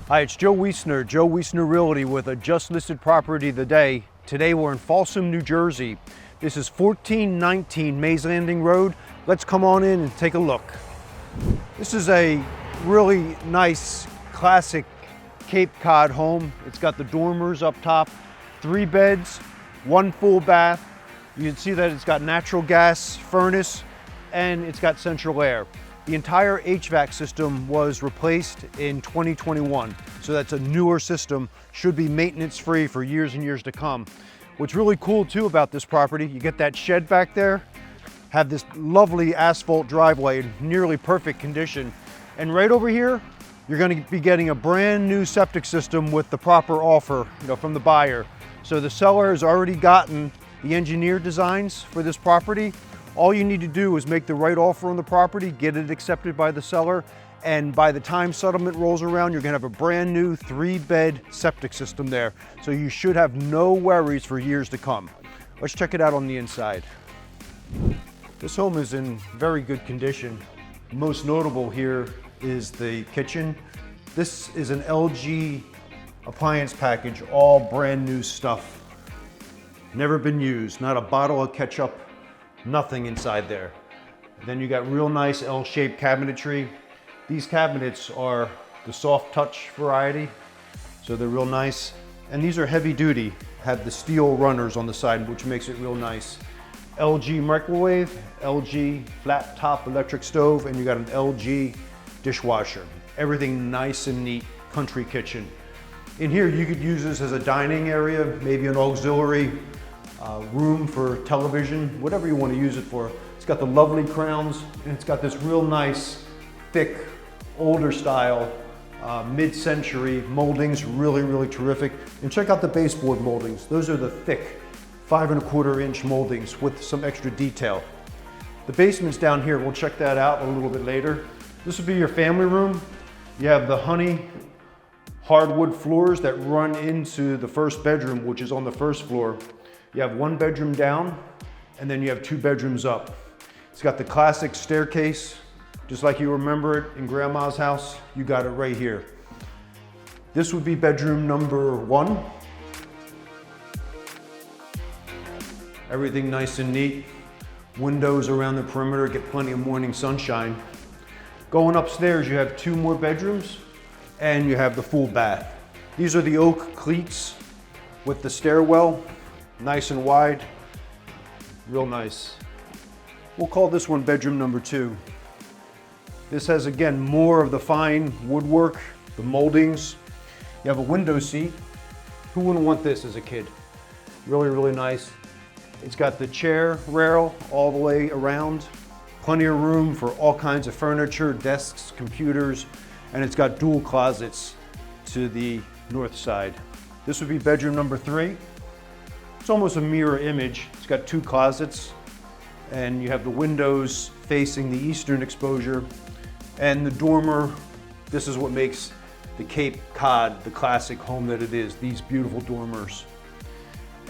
Hi, it's Joe Wiessner, Joe Wiessner Realty with a just listed property of the day. Today we're in Folsom, New Jersey. This is 1419 Mays Landing Road. Let's come on in and take a look. This is a really nice classic Cape Cod home. It's got the dormers up top, 3 beds, 1 full bath. You can see that it's got natural gas furnace and it's got central air. The entire HVAC system was replaced in 2021, so that's a newer system, should be maintenance free for years and years to come. What's really cool too about this property, you get that shed back there, have this lovely asphalt driveway in nearly perfect condition. And right over here, you're going to be getting a brand new septic system with the proper offer, from the buyer. So the seller has already gotten the engineered designs for this property. All you need to do is make the right offer on the property, get it accepted by the seller, and by the time settlement rolls around, you're gonna have a brand new 3-bed septic system there. So you should have no worries for years to come. Let's check it out on the inside. This home is in very good condition. Most notable here is the kitchen. This is an LG appliance package, all brand new stuff. Never been used, not a bottle of ketchup, nothing inside there. Then you got real nice L-shaped cabinetry. These cabinets are the soft touch variety, so they're real nice. And these are heavy duty, have the steel runners on the side, which makes it real nice. LG microwave, LG flat top electric stove, and you got an LG dishwasher. Everything nice and neat, country kitchen. In here, you could use this as a dining area, maybe an auxiliary room for television, whatever you want to use it for. It's got the lovely crowns, and it's got this real nice, thick, older style, mid-century moldings, really terrific. And check out the baseboard moldings. Those are the thick 5¼ inch moldings with some extra detail. The basement's down here. We'll check that out a little bit later. This would be your family room. You have the honey hardwood floors that run into the first bedroom, which is on the first floor. You have 1 bedroom down, and then you have 2 bedrooms up. It's got the classic staircase, just like you remember it in Grandma's house. You got it right here. This would be bedroom number 1. Everything nice and neat. Windows around the perimeter, get plenty of morning sunshine. Going upstairs, you have 2 more bedrooms, and you have the full bath. These are the oak cleats with the stairwell. Nice and wide, real nice. We'll call this one bedroom number 2. This has, again, more of the fine woodwork, the moldings. You have a window seat. Who wouldn't want this as a kid? Really nice. It's got the chair rail all the way around. Plenty of room for all kinds of furniture, desks, computers, and it's got dual closets to the north side. This would be bedroom number 3. It's almost a mirror image. It's got 2 closets, and you have the windows facing the eastern exposure, and the dormer. This is what makes the Cape Cod the classic home that it is, these beautiful dormers.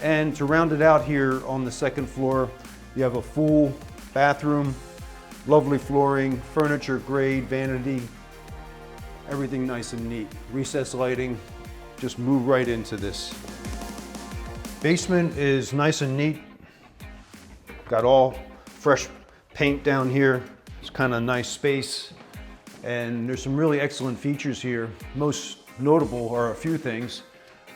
And to round it out here on the 2nd floor, you have a full bathroom, lovely flooring, furniture grade, vanity, everything nice and neat. Recessed lighting, just move right into this. Basement is nice and neat. Got all fresh paint down here. It's kind of a nice space. And there's some really excellent features here. Most notable are a few things,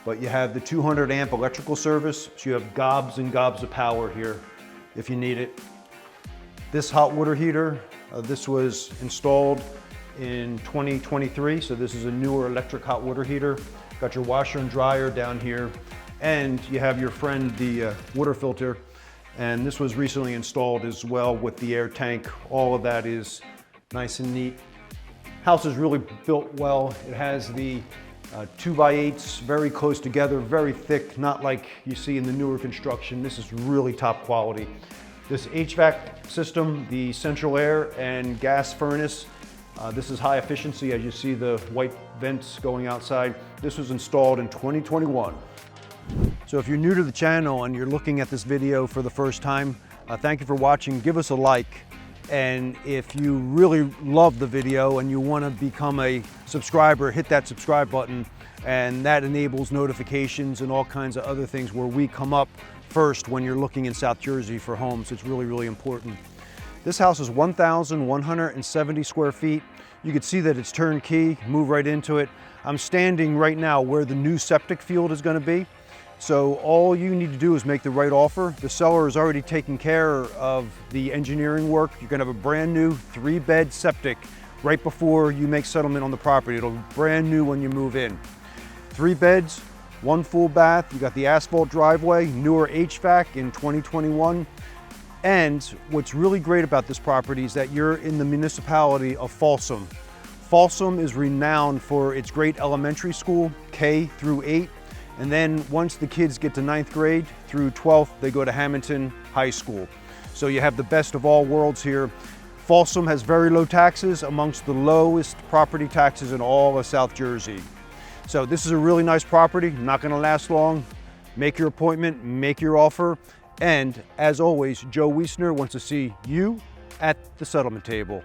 but you have the 200 amp electrical service. So you have gobs and gobs of power here if you need it. This hot water heater, this was installed in 2023. So this is a newer electric hot water heater. Got your washer and dryer down here. And you have your friend, the water filter, and this was recently installed as well with the air tank. All of that is nice and neat. House is really built well. It has the 2x8s very close together, very thick, not like you see in the newer construction. This is really top quality. This HVAC system, the central air and gas furnace, this is high efficiency as you see the white vents going outside. This was installed in 2021. So if you're new to the channel and you're looking at this video for the first time, thank you for watching. Give us a like. And if you really love the video and you want to become a subscriber, hit that subscribe button, and that enables notifications and all kinds of other things where we come up first when you're looking in South Jersey for homes. It's really, really important. This house is 1,170 square feet. You can see that it's turnkey, move right into it. I'm standing right now where the new septic field is going to be. So all you need to do is make the right offer. The seller is already taking care of the engineering work. You're going to have a brand new 3-bed septic right before you make settlement on the property. It'll be brand new when you move in. 3 beds, 1 full bath. You got the asphalt driveway, newer HVAC in 2021. And what's really great about this property is that you're in the municipality of Folsom. Folsom is renowned for its great elementary school, K through 8. And then once the kids get to 9th grade through 12th, they go to Hamilton High School. So you have the best of all worlds here. Folsom has very low taxes, amongst the lowest property taxes in all of South Jersey. So this is a really nice property, not gonna last long. Make your appointment, make your offer. And as always, Joe Wiessner wants to see you at the settlement table.